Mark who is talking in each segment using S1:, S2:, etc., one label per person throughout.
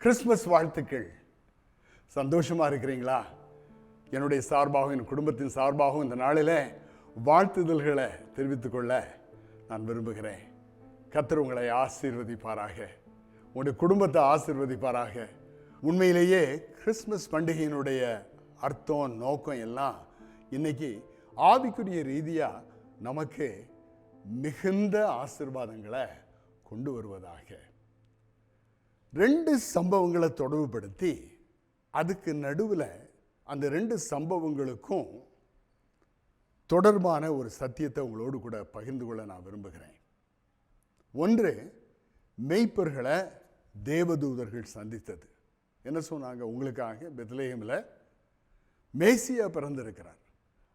S1: Christmas வாழ்த்துக்கள். சந்தோஷமா இருக்கிறீங்களா? என்னுடைய சார்பாகவும் என் குடும்பத்தின் சார்பாகவும் இந்த நாளில் வாழ்த்துதல்களை தெரிவித்துக் கொள்ள நான் விரும்புகிறேன். கர்த்தர் உங்களை ஆசீர்வதிப்பாராக, உங்களுடைய குடும்பத்தை ஆசீர்வதிப்பாராக. உண்மையிலேயே கிறிஸ்மஸ் பண்டிகையினுடைய அர்த்தம், நோக்கம் எல்லாம் இன்னைக்கு ஆவிக்குரிய ரீதியாக நமக்கு மிகுந்த ஆசீர்வாதங்களை கொண்டு வருவதாக. ரெண்டு சம்பவங்களை தொடர்புபடுத்தி அதுக்கு நடுவில் அந்த ரெண்டு சம்பவங்களுக்கும் தொடர்பான ஒரு சத்தியத்தை உங்களோடு கூட பகிர்ந்து கொள்ள நான் விரும்புகிறேன். ஒன்று, மெய்ப்பர்களை தேவதூதர்கள் சந்தித்தது. என்ன சொன்னாங்க? உங்களுக்காக பெத்லகேமில் மேசியா பிறந்திருக்கிறார்.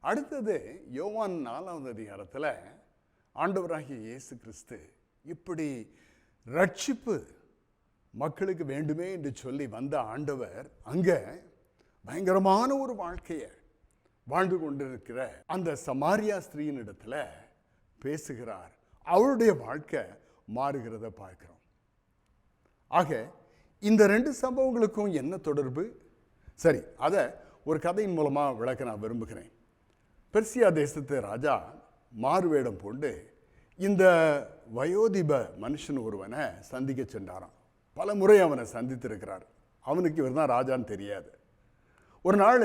S1: அடுத்தது, யோவான் 4ஆம் அதிகாரத்தில் ஆண்டவராகிய இயேசு கிறிஸ்து இப்படி ரட்சிப்பு மக்களுக்கு வேண்டுமே என்று சொல்லி வந்த ஆண்டவர் அங்கே பயங்கரமான ஒரு வாழ்க்கையை வாழ்ந்து கொண்டிருக்கிற அந்த சமாரியா ஸ்திரீயின் இடத்துல பேசுகிறார். அவருடைய வாழ்க்கை மாறுகிறத பார்க்கிறோம். ஆக இந்த ரெண்டு சம்பவங்களுக்கும் என்ன தொடர்பு? சரி, அதை ஒரு கதையின் மூலமாக விளக்க நான் விரும்புகிறேன். பெர்சியா தேசத்து ராஜா மாறுவேடம் போட்டு இந்த வயோதிப மனுஷன் ஒருவனை சந்திக்க சென்றாராம். பல முறை அவனை சந்தித்திருக்கிறார். அவனுக்கு இவர் தான் ராஜான்னு தெரியாது. ஒரு நாள்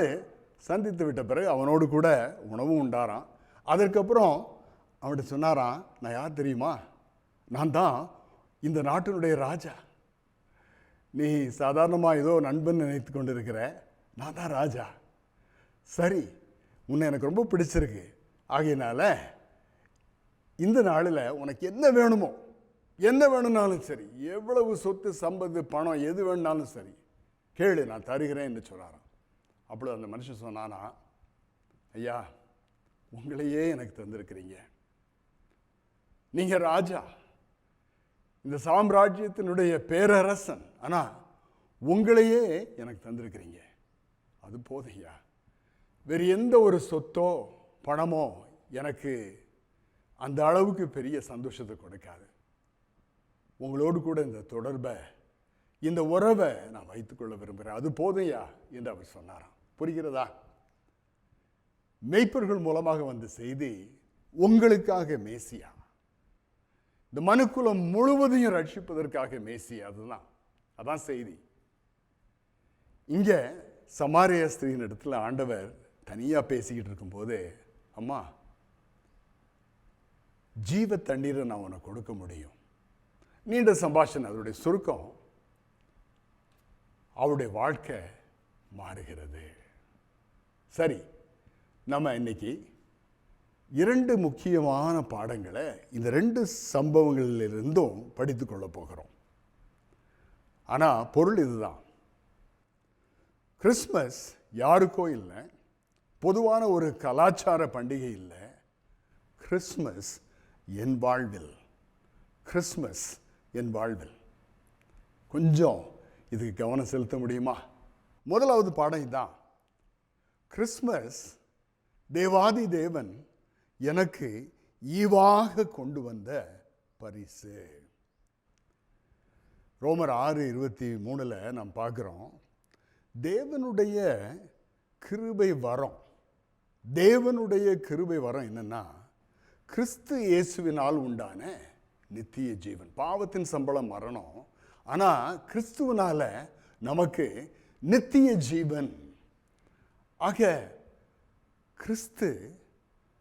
S1: சந்தித்து விட்ட பிறகு அவனோடு கூட உணவும் உண்டாராம். அதற்கப்புறம் அவன்கிட்ட சொன்னாராம், நான் யார் தெரியுமா? நான் தான் இந்த நாட்டினுடைய ராஜா. நீ சாதாரணமாக ஏதோ நண்பன் நினைத்து கொண்டு இருக்கிற, நான் தான் ராஜா. சரி, உன்னை எனக்கு ரொம்ப பிடிச்சிருக்கு. ஆகையினால இந்த நாளில் உனக்கு என்ன வேணுமோ, என்ன வேணும்னாலும் சரி, எவ்வளவு சொத்து சம்பத்து பணம் எது வேணுனாலும் சரி கேளு, நான் தருகிறேன் என்று சொன்னாராம். அப்பொழுது அந்த மனுஷன் சொன்னானா, ஐயா, உங்களையே எனக்கு தந்திருக்கிறீங்க, நீங்க ராஜா, இந்த சாம்ராஜ்யத்தினுடைய பேரரசன், ஆனால் உங்களையே எனக்கு தந்திருக்கிறீங்க, அது போதையா. வேறு எந்த ஒரு சொத்தோ பணமோ எனக்கு அந்த அளவுக்கு பெரிய சந்தோஷத்தை கொடுக்காது. உங்களோடு கூட இந்த தொடர்பை, இந்த உறவை நான் வைத்துக்கொள்ள விரும்புகிறேன், அது போதையா என்று அவர் சொன்னாராம். புரிகிறதா? மெய்ப்பர்கள் மூலமாக வந்த செய்தி, உங்களுக்காக மேசியா, இந்த மனுக்குலம் முழுவதையும் ரட்சிப்பதற்காக மேசியா. அதான் செய்தி. இங்க சமாரியா ஸ்திரீயின் இடத்துல ஆண்டவர் தனியா பேசிக்கிட்டு இருக்கும்போது, அம்மா, ஜீவ தண்ணீரை நான் உனக்கு கொடுக்க முடியும். நீண்ட சம்பாஷணை, அதனுடைய சுருக்கம், அவருடைய வாழ்க்கை மாறுகிறது. சரி, நம்ம இன்னைக்கு இரண்டு முக்கியமான பாடங்களை இந்த ரெண்டு சம்பவங்களிலிருந்தும் படித்து கொள்ள போகிறோம். ஆனால் பொருள் இதுதான். கிறிஸ்மஸ் யாருக்கோ இல்லை, பொதுவான ஒரு கலாச்சார பண்டிகை இல்லை. கிறிஸ்மஸ் என் வாழ்வில், கிறிஸ்மஸ் என் வாழ்வில். கொஞ்சம் இதுக்கு கவனம் செலுத்த முடியுமா? முதலாவது பாடம் இதுதான். கிறிஸ்மஸ் தேவாதி தேவன் எனக்கு ஈவாக கொண்டு வந்த பரிசு. ரோமர் 6:23 நாம் பார்க்கிறோம், தேவனுடைய கிருபை வரம். தேவனுடைய கிருபை வரம் என்னன்னா, கிறிஸ்து இயேசுவினால் உண்டான நித்திய ஜீவன். பாவத்தின் சம்பளம் மரணம், ஆனால் கிறிஸ்துவனால நமக்கு நித்திய ஜீவன். ஆக கிறிஸ்து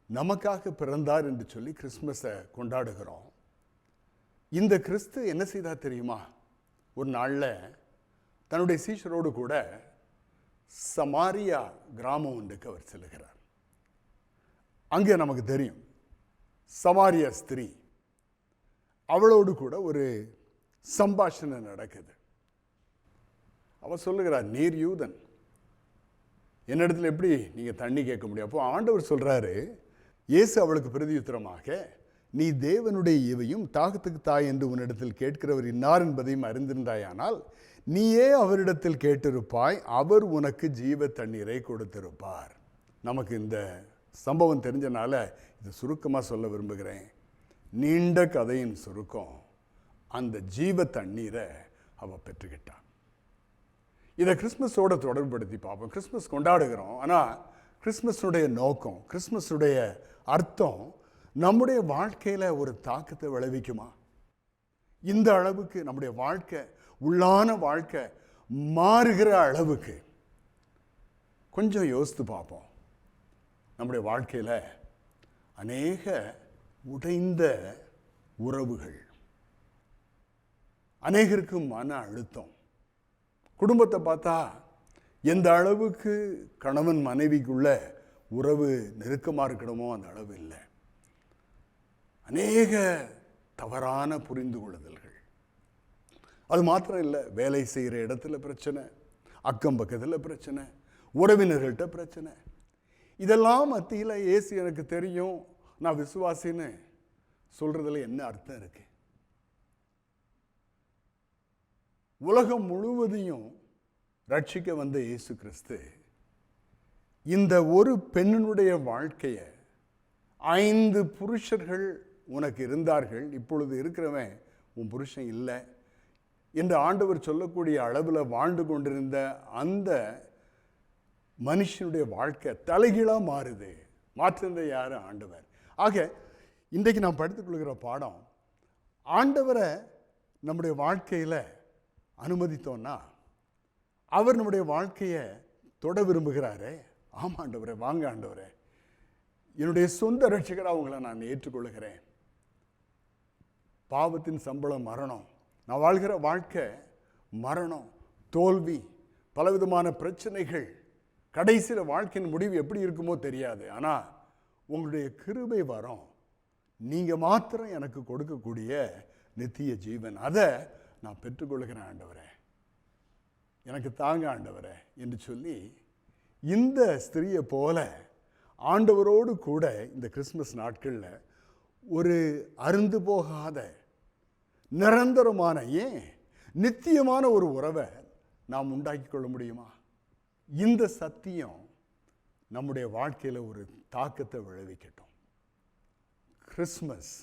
S1: நமக்காக பிறந்தார் என்று சொல்லி கிறிஸ்மஸை கொண்டாடுகிறோம். இந்த கிறிஸ்து என்ன செய்தார் தெரியுமா? ஒரு நாளில் தன்னுடைய சீஷரோடு கூட சமாரியா கிராமம் ஒன்றுக்கு அவர் செல்லுகிறார். அங்கே நமக்கு தெரியும், சமாரியா ஸ்திரீ, அவளோடு கூட ஒரு சம்பாஷணை நடக்குது. அவ சொல்லுகிறார், நீர் யூதன், என்னிடத்துல எப்படி நீங்க தண்ணி கேட்க முடியும்? அப்போ ஆண்டவர் சொல்றாரு, இயேசு அவளுக்கு பிரதியுத்தரமாக, நீ தேவனுடைய ஈவையும் தாகத்துக்கு தாய் என்று உன்னிடத்தில் கேட்கிறவர் இன்னார் என்பதையும் அறிந்திருந்தாயானால் நீயே அவரிடத்தில் கேட்டிருப்பாய், அவர் உனக்கு ஜீவ தண்ணீரை கொடுத்திருப்பார். நமக்கு இந்த சம்பவம் தெரிஞ்சனால இது சுருக்கமாக சொல்ல விரும்புகிறேன். நீண்ட கதையின் சுருக்கம், அந்த ஜீவ தண்ணீரை அவ பெற்றுக்கிட்டான். இதை கிறிஸ்மஸோட தொடர்புபடுத்தி பார்ப்போம். கிறிஸ்மஸ் கொண்டாடுகிறோம், ஆனால் கிறிஸ்மஸுடைய நோக்கம், கிறிஸ்மஸுடைய அர்த்தம் நம்முடைய வாழ்க்கையில் ஒரு தாக்கத்தை விளைவிக்குமா? இந்த அளவுக்கு நம்முடைய வாழ்க்கை, உள்ளான வாழ்க்கை மாறுகிற அளவுக்கு கொஞ்சம் யோசித்து பார்ப்போம். நம்முடைய வாழ்க்கையில் அநேக உடைந்த உறவுகள், அநேகருக்கு மன அழுத்தம். குடும்பத்தை பார்த்தா எந்த அளவுக்கு கணவன் மனைவிக்குள்ள உறவு நெருக்கமாக இருக்கணுமோ அந்த அளவு இல்லை. அநேக தவறான புரிந்து கொள்ளுதல்கள். அது மாத்திரம் இல்லை, வேலை செய்கிற இடத்துல பிரச்சனை, அக்கம் பக்கத்தில் பிரச்சனை, உறவினர்கள்ட்ட பிரச்சனை. இதெல்லாம் மத்தியில் இயேசு எனக்கு தெரியும், நான் விசுவாசின்னு சொல்றதுல என்ன அர்த்தம் இருக்கு? உலகம் முழுவதையும் ரட்சிக்க வந்த இயேசு கிறிஸ்து இந்த ஒரு பெண்ணினுடைய வாழ்க்கையை, 5 புருஷர்கள் உனக்கு இருந்தார்கள், இப்பொழுது இருக்கிறவன் உன் புருஷன் இல்லை என்று ஆண்டவர் சொல்லக்கூடிய அளவில் வாழ்ந்து கொண்டிருந்த அந்த மனுஷனுடைய வாழ்க்கை தலைகீழாக மாறுது. மாற்றுந்த யார்? ஆண்டவர். ஆக இன்றைக்கு நாம் படித்துக்கொள்கிற பாடம், ஆண்டவரை நம்முடைய வாழ்க்கையில் அனுமதித்தோன்னா அவர் நம்முடைய வாழ்க்கையை தொட விரும்புகிறாரே. ஆமாம் ஆண்டவரே, வாங்க ஆண்டவரே, என்னுடைய சொந்த ரட்சகராக அவங்களை நான் ஏற்றுக்கொள்கிறேன். பாவத்தின் சம்பளம் மரணம், நான் வாழ்கிற வாழ்க்கை மரணம், தோல்வி, பலவிதமான பிரச்சனைகள், கடைசியில் வாழ்க்கையின் முடிவு எப்படி இருக்குமோ தெரியாது. ஆனால் உங்களுடைய கிருபை வரம், நீங்கள் மாத்திரம் எனக்கு கொடுக்கக்கூடிய நித்திய ஜீவன், அதை நான் பெற்றுக்கொள்கிறேன் ஆண்டவரே, எனக்கு தாங்க ஆண்டவரே என்று சொல்லி இந்த ஸ்திரியை போல ஆண்டவரோடு கூட இந்த கிறிஸ்மஸ் நாட்களில் ஒரு அருந்து போகாத நிரந்தரமான, ஏன் நித்தியமான ஒரு உறவை நாம் உண்டாக்கி கொள்ள முடியுமா? இந்த சத்தியம் நம்முடைய வாழ்க்கையில் ஒரு தாக்கத்தை விளைவிக்கட்டும். கிறிஸ்மஸ்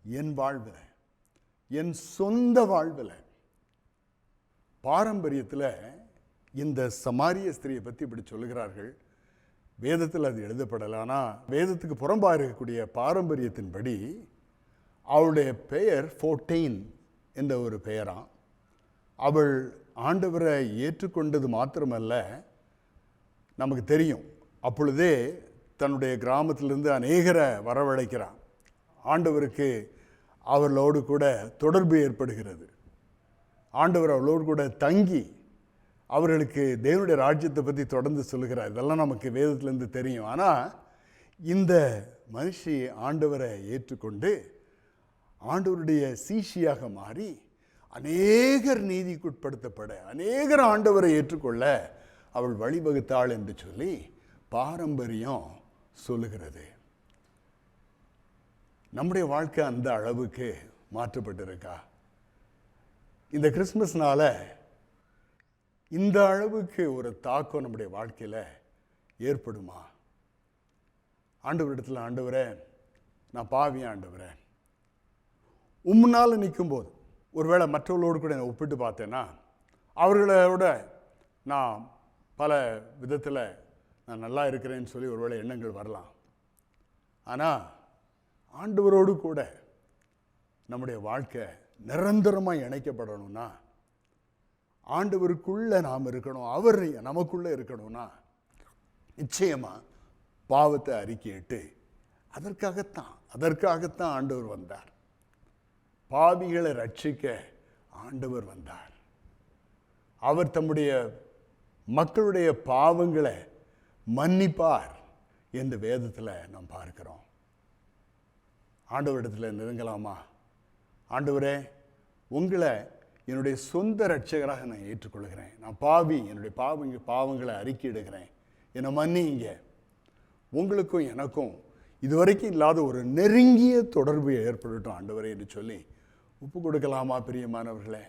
S1: என் வாழ்வில், என் சொந்த வாழ்வில், பாரம்பரியத்தில் இந்த சமாரிய ஸ்திரியை பற்றி இப்படி சொல்லுகிறார்கள். வேதத்தில் அது எழுதப்படலை, ஆனால் வேதத்துக்கு புறம்பாக இருக்கக்கூடிய பாரம்பரியத்தின்படி அவளுடைய பெயர் 14 என்ற ஒரு பெயராம். அவள் ஆண்டவரை ஏற்றுக்கொண்டது மாத்திரமல்ல, நமக்கு தெரியும் அப்பொழுதே தன்னுடைய கிராமத்திலிருந்து அநேகரை வரவழைக்கிறான். ஆண்டவருக்கு அவர்களோடு கூட தொடர்பு ஏற்படுகிறது. ஆண்டவர் அவளோடு கூட தங்கி அவர்களுக்கு தேவனுடைய ராஜ்யத்தை பற்றி தொடர்ந்து சொல்லுகிறார். இதெல்லாம் நமக்கு வேதத்திலேருந்து தெரியும். ஆனால் இந்த மனுஷி ஆண்டவரை ஏற்றுக்கொண்டு ஆண்டவருடைய சீஷியாக மாறி அநேகர் நீதிக்குட்படுத்தப்பட, அநேகர் ஆண்டவரை ஏற்றுக்கொள்ள அவள் வழிவகுத்தாள் என்று சொல்லி பாரம்பரியம் சொல்லுகிறது. நம்முடைய வாழ்க்கை அந்த அளவுக்கு மாற்றப்பட்டிருக்கா? இந்த கிறிஸ்மஸ்னால இந்த அளவுக்கு ஒரு தாக்கம் நம்முடைய வாழ்க்கையில் ஏற்படுமா? ஆண்டவரிடத்தில், ஆண்டவரே நான் பாவியா ஆண்டவரே, முன்னால் நிற்கும்போது ஒருவேளை மற்றவர்களோடு கூட நான் ஒப்பிட்டு பார்த்தேன்னா அவர்களோட நான் பல விதத்தில் நான் நல்லா இருக்கிறேன்னு சொல்லி ஒருவேளை எண்ணங்கள் வரலாம். ஆனால் ஆண்டவரோடு கூட நம்முடைய வாழ்க்கை நிரந்தரமாக இணைக்கப்படணும்னா, ஆண்டவருக்குள்ளே நாம் இருக்கணும், அவர் நமக்குள்ளே இருக்கணும்னா நிச்சயமாக பாவத்தை அறிக்கையிட்டு அதற்காகத்தான் ஆண்டவர் வந்தார். பாவிகளை ரட்சிக்க ஆண்டவர் வந்தார். அவர் தம்முடைய மக்களுடைய பாவங்களை மன்னிப்பார் என்று வேதத்தில் நாம் பார்க்கிறோம். ஆண்டவரிடத்தில் நெருங்கலாமா? ஆண்டவரே, உங்களை என்னுடைய சொந்த இரட்சகராக நான் ஏற்றுக்கொள்கிறேன். நான் பாவி, என்னுடைய பாவங்களை அறிக்கையிடுகிறேன், என்னை மன்னிங்க. உங்களுக்கும் எனக்கும் இதுவரைக்கும் இல்லாத ஒரு நெருங்கிய தொடர்பு ஏற்படட்டும் ஆண்டவரே என்று சொல்லி ஒப்பு கொடுக்கலாமா? பிரியமானவர்களே,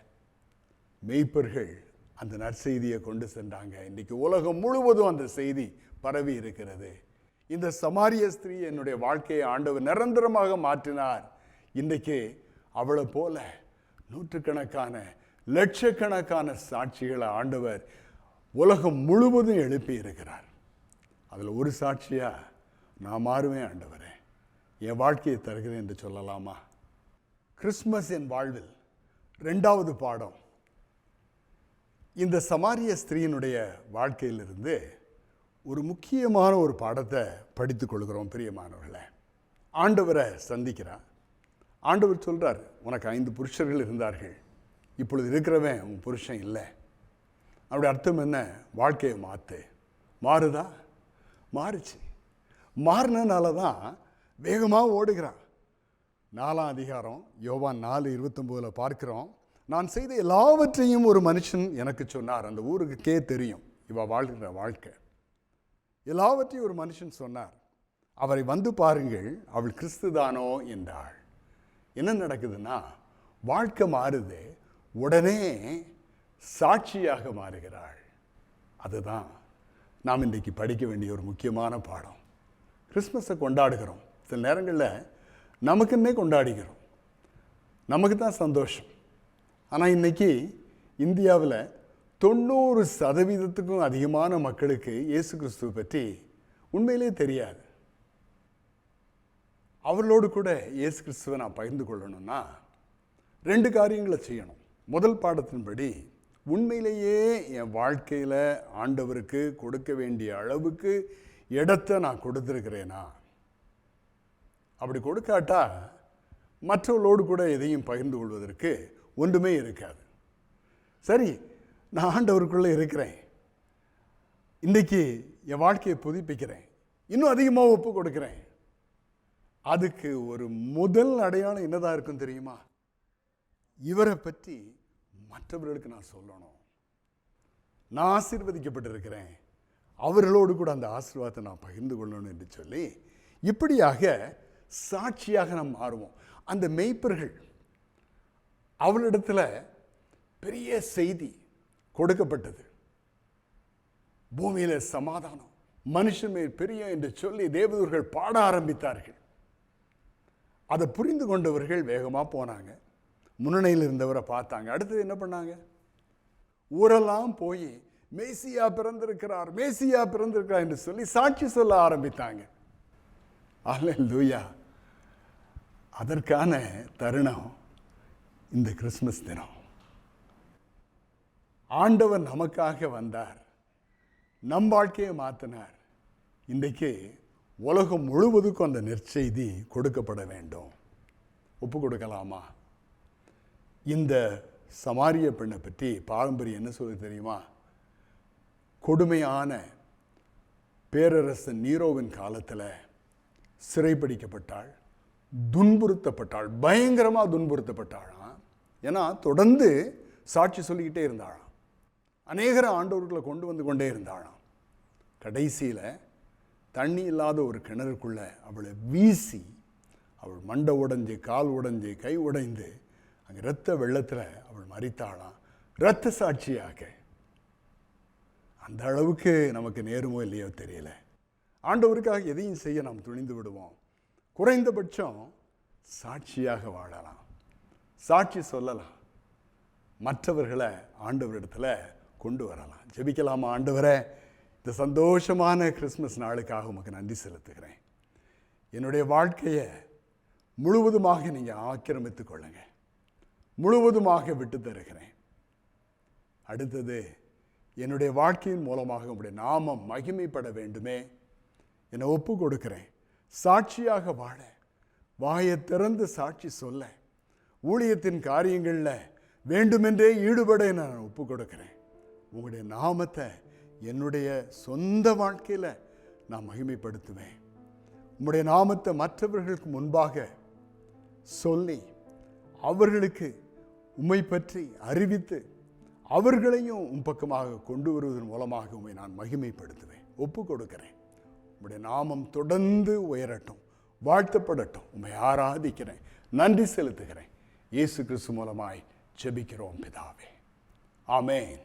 S1: மெய்ப்பர்கள் அந்த நற்செய்தியை கொண்டு சென்றாங்க. இன்றைக்கு உலகம் முழுவதும் அந்த செய்தி பரவி இருக்கிறது. இந்த சமாரிய ஸ்திரீ என்னுடைய வாழ்க்கையை ஆண்டவர் நிரந்தரமாக மாற்றினார். இன்றைக்கு அவளை போல நூற்றுக்கணக்கான லட்சக்கணக்கான சாட்சிகளை ஆண்டவர் உலகம் முழுவதும் எழுப்பி இருக்கிறார். அதில் ஒரு சாட்சியாக நான் மாறுவேன் ஆண்டவரே, என் வாழ்க்கையை தருகிறேன் என்று சொல்லலாமா? கிறிஸ்மஸ் என் வாழ்வில் 2வது பாடம். இந்த சமாரிய ஸ்திரீயினுடைய வாழ்க்கையிலிருந்து ஒரு முக்கியமான ஒரு பாடத்தை படித்துக் கொள்கிறோம். பிரியமானவர்களே, ஆண்டவரை சந்திக்கிறார். ஆண்டவர் சொல்கிறார், உனக்கு 5 புருஷர்கள் இருந்தார்கள், இப்பொழுது இருக்கிறவன் உன் புருஷன் இல்லை. அப்படி அர்த்தம் என்ன? வாழ்க்கையை மாறுதா? மாறுச்சு. மாறினால தான் வேகமாக ஓடுகிறான். 4ஆம் அதிகாரம் யோவான் 4:29 பார்க்கிறோம், நான் செய்த எல்லாவற்றையும் ஒரு மனுஷன் எனக்கு சொன்னார். அந்த ஊருக்கே தெரியும் இவ வாழ்கிற வாழ்க்கை. எல்லாவற்றையும் ஒரு மனுஷன் சொன்னார், அவரை வந்து பாருங்கள், அவள் கிறிஸ்துதானோ என்றாள். என்ன நடக்குதுன்னா, வாழ்க்கை மாறுது, உடனே சாட்சியாக மாறுகிறாள். அதுதான் நாம் இன்றைக்கு படிக்க வேண்டிய ஒரு முக்கியமான பாடம். கிறிஸ்மஸை கொண்டாடுகிறோம், சில நேரங்களில் நமக்குன்னே கொண்டாடிக்கிறோம், நமக்கு தான் சந்தோஷம். ஆனால் இன்றைக்கி இந்தியாவில் 90% அதிகமான மக்களுக்கு இயேசு கிறிஸ்துவை பற்றி உண்மையிலே தெரியாது. அவர்களோடு கூட இயேசு கிறிஸ்துவை நான் பகிர்ந்து கொள்ளணும்னா 2 காரியங்களை செய்யணும். முதல் பாடத்தின்படி, உண்மையிலேயே என் வாழ்க்கையில் ஆண்டவருக்கு கொடுக்க வேண்டிய அளவுக்கு இடத்தை நான் கொடுத்துருக்கிறேனா? அப்படி கொடுக்காட்டா மற்றவர்களோடு கூட எதையும் பகிர்ந்து கொள்வதற்கு ஒன்றுமே இருக்காது. சரி, நான் ஆண்டவருக்குள்ளே இருக்கிறேன், இன்றைக்கி என் வாழ்க்கையை புதுப்பிக்கிறேன், இன்னும் அதிகமாக ஒப்பு கொடுக்கிறேன். அதுக்கு ஒரு முதல் அடையாளம் என்னதான் இருக்கும் தெரியுமா? இவரை பற்றி மற்றவர்களுக்கு நான் சொல்லணும், நான் ஆசீர்வதிக்கப்பட்டிருக்கிறேன், அவர்களோடு கூட அந்த ஆசீர்வாதத்தை நான் பகிர்ந்து கொள்ளணும் என்று சொல்லி இப்படியாக சாட்சியாக நாம் மாறுவோம். அந்த மேய்ப்பர்கள், அவளிடத்தில் பெரிய செய்தி கொடுக்கப்பட்டது, பூமியில் சமாதானம், மனுஷன் மேல் பெரிய என்று சொல்லி தேவதூர்கள் பாட ஆரம்பித்தார்கள். அதை புரிந்து கொண்டவர்கள் வேகமாக போனாங்க, முன்னணியில் இருந்தவரை பார்த்தாங்க. அடுத்தது என்ன பண்ணாங்க? ஊரெல்லாம் போய் மேசியா பிறந்திருக்கிறார், மேசியா பிறந்திருக்கிறார் என்று சொல்லி சாட்சி சொல்ல ஆரம்பித்தாங்க. அல்லேலூயா! அதற்கான தருணம் இந்த கிறிஸ்மஸ் தினம். ஆண்டவர் நமக்காக வந்தார், நம் வாழ்க்கையை மாற்றினார். இன்றைக்கு உலகம் முழுவதுக்கும் அந்த நற்செய்தி கொடுக்கப்பட வேண்டும். ஒப்பு கொடுக்கலாமா? இந்த சமாரிய பெண்ணை பற்றி பாரம்பரியம் என்ன சொல்ல தெரியுமா? கொடுமையான பேரரசன் நீரோவின் காலத்தில் சிறைப்பிடிக்கப்பட்டாள், துன்புறுத்தப்பட்டாள், பயங்கரமாக துன்புறுத்தப்பட்டாளாம். ஏன்னா தொடர்ந்து சாட்சி சொல்லிக்கிட்டே இருந்தாளாம், அநேகர ஆண்டவர்களை கொண்டு வந்து கொண்டே இருந்தாளாம். கடைசியில் தண்ணி இல்லாத ஒரு கிணறுக்குள்ளே அவளை வீசி, அவள் மண்டை உடைஞ்சு, கால் உடைஞ்சு, கை உடைந்து, அங்கே இரத்த வெள்ளத்தில் அவள் மரித்தாளாம், இரத்த சாட்சியாக. அந்த அளவுக்கு நமக்கு நேருமோ இல்லையோ தெரியல. ஆண்டவருக்காக எதையும் செய்ய நாம் துணிந்து விடுவோம். குறைந்தபட்சம் சாட்சியாக வாழலாம், சாட்சி சொல்லலாம், மற்றவர்களை ஆண்டவரிடத்தில் கொண்டு வரலாம். ஜெபிக்கலாமா? ஆண்டவரே, இந்த சந்தோஷமான கிறிஸ்மஸ் நாளுக்காக உமக்கு நன்றி செலுத்துகிறேன். என்னுடைய வாழ்க்கையை முழுவதுமாக நீங்கள் ஆக்கிரமித்துக் கொள்ளுங்க, முழுவதுமாக விட்டு தருகிறேன். அடுத்தது, என்னுடைய வாழ்க்கையின் மூலமாக உங்களுடைய நாமம் மகிமைப்பட வேண்டுமே, என்னை ஒப்பு கொடுக்கிறேன். சாட்சியாக வாழ, வாயை திறந்து சாட்சி சொல்ல, ஊழியத்தின் காரியங்களில் வேண்டுமென்றே ஈடுபட நான் ஒப்பு கொடுக்கிறேன். உங்களுடைய நாமத்தை என்னுடைய சொந்த வாழ்க்கையில் நான் மகிமைப்படுத்துவேன். உங்களுடைய நாமத்தை மற்றவர்களுக்கு முன்பாக சொல்லி, அவர்களுக்கு உம்மை பற்றி அறிவித்து, அவர்களையும் உன் பக்கமாக கொண்டு வருவதன் மூலமாக உம்மை நான் மகிமைப்படுத்துவேன். ஒப்பு கொடுக்கிறேன். உம்முடைய நாமம் தொடர்ந்து உயரட்டும், வாழ்த்தப்படட்டும். உம்மை ஆராதிக்கிறேன், நன்றி செலுத்துகிறேன். இயேசு கிறிஸ்து மூலமாய் ஜெபிக்கிறோம் பிதாவே. ஆமென்.